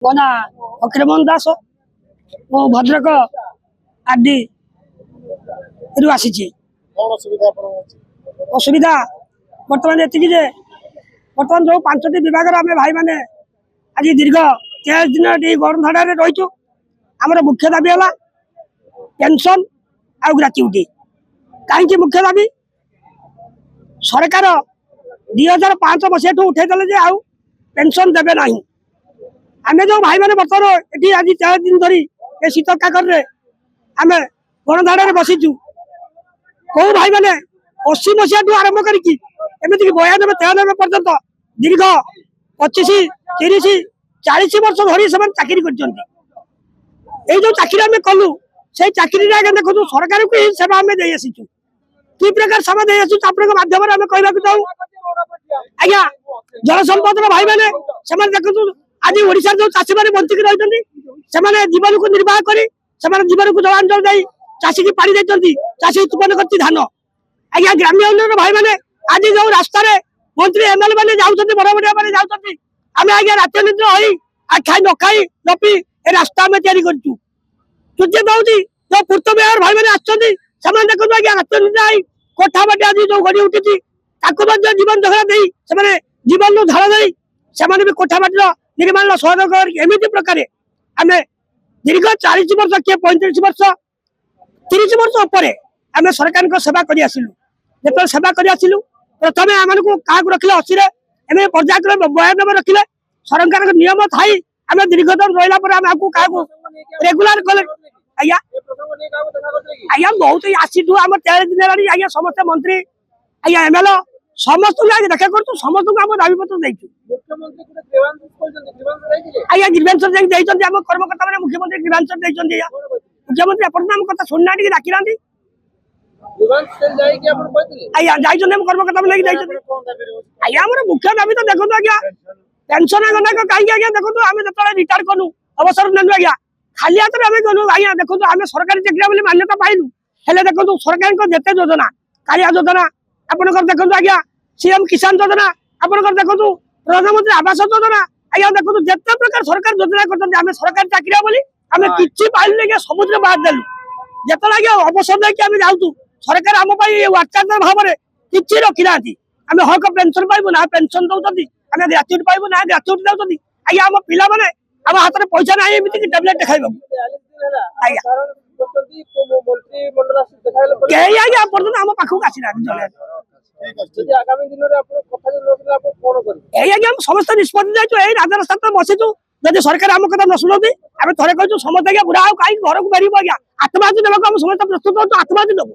ମୋ ନାଁ ଫକୀରମୋହନ ଦାସ। ମୁଁ ଭଦ୍ରକ ଆରଡି ରୁ ଆସିଛି। ଅସୁବିଧା ବର୍ତ୍ତମାନ ଏତିକି ଯେ ବର୍ତ୍ତମାନ ଯେଉଁ 5ଟି ବିଭାଗର ଆମେ ଭାଇମାନେ ଆଜି ଦୀର୍ଘ 23 ଦିନ ଏଠି ଗଣଧାଡ଼ରେ ରହିଛୁ। ଆମର ମୁଖ୍ୟ ଦାବି ହେଲା ପେନସନ୍ ଆଉ ଗ୍ରାଚ୍ୟୁଟି। କାହିଁକି ମୁଖ୍ୟ ଦାବି? ସରକାର 2005 ମସିହାଠୁ ଉଠେଇଦେଲେ ଯେ ଆଉ ପେନସନ୍ ଦେବେ ନାହିଁ। आमे जो भाई मैंने बर्तमान ये आज 4 दिन धरी ये शीत काकरे आम गणधाड़े बसीचु। कौ भाई मैंने 80 मसीहा आरंभ करके 92 93 पर्यंत दीर्घ 25 30 40 वर्ष धरी से चाकरी कर जो चाकरी आम कलु से चाकरी देखो सरकार को ही सेवा आम दे आसीचु। कि प्रकार सेवा दे आसू माध्यम आम कहवाक चाहूँ आज्ञा जल संपद भाई मैंने देखो आज ओडिशा जो चाषी मैंने बंचिक रही जीवन को निर्वाह कर जीवन को जलांजल दे चाषी की पानी देती चाषी उत्पन्न कर धान। आज्ञा ग्राम्य उन्नयन भाई मैंने आज जो रास्तार मंत्री एमएलए मैंने जाऊँच बड़ बड़िया मैंने जाऊँच आम आज्ञा रात निद्र हो खाई न खाई न पी ए रास्ता आम तैयारी करूँ। तुझे दौर जो पूर्त मेयर भाई मैंने आज्ञा रात निद्रा आई कोठा बाटे आज जो गड़ी उठी जीवन दखला दे जीवन धारा दे भी कोठा बाटर निर्माण सहयोग एमती प्रकार आम दीर्घ 40 वर्ष किए 35 वर्ष 30 वर्ष उपर आम सरकार सेवा कर जो सेवा कर प्रथम आम क्या रखिले 80 एम पर्यायक्रम 92 रखिले सरकार नियम थाई आम दीर्घतम रहा क्या रेगुलार कले आज्ञा आज्ञा बहुत आसी आम 13 दिन आज्ञा समस्त मंत्री आज्ञा एमएलए समस्त देखा कर समस्त आम दाबी पत्र देचु। आज्ञा ग्रीवेंसर आम कर्मकर्ता मैंने मुख्यमंत्री ग्रीवेंसर मुख्यमंत्री एपर्तन आम कथा शुणुना डाकी ना आज्ञा जाइए कर्मकर्ता मैंने आज्ञा आम मुख्य दाबी तो देखो आज्ञा पेंशन कहीं आज्ञा देखो आम जो रिटायर कलु अवसर नेलु आज्ञा खाली हाथ में गलु आज्ञा देखो आम सरकारी चाकरी मान्यता पाइलु हेले देखो सरकार जिते योजना कालिया योजना आपंकर देखो आज्ञा सीएम किसान योजना आपंकर देखो प्रधानमंत्री आवास योजना आज्ञा देखो जिते प्रकार सरकार योजना कर सरकारी चाकरी बोली आम कि पाइलु आज्ञा सबुद्र बाहर देलु जिते आज्ञा अवसर देखे आम जाऊँ सरकार आम वाचार्जर भाव में कि रखी ना आम हक पेंशन पाइबू ना पेंशन दौरान आम ग्राच्युटी पाइबू ना ग्राच्युटी दौरान आज्ञा आम पिला मैंने आम हाथ में पैसा ना एमती टैबलेट खाइबा आज्ञा पर्यटन आम पाखक आसीना समस्त निष्पत्ति जाइए राजरास्ता बसीचु जब सरकार आम कथा न शुणती आम थे कहूँ समस्त आज्ञा बुढ़ा कहीं घर को फेरबू आज्ञा आत्महत्या देवाक समस्त प्रस्तुत हो आत्महत्या देव।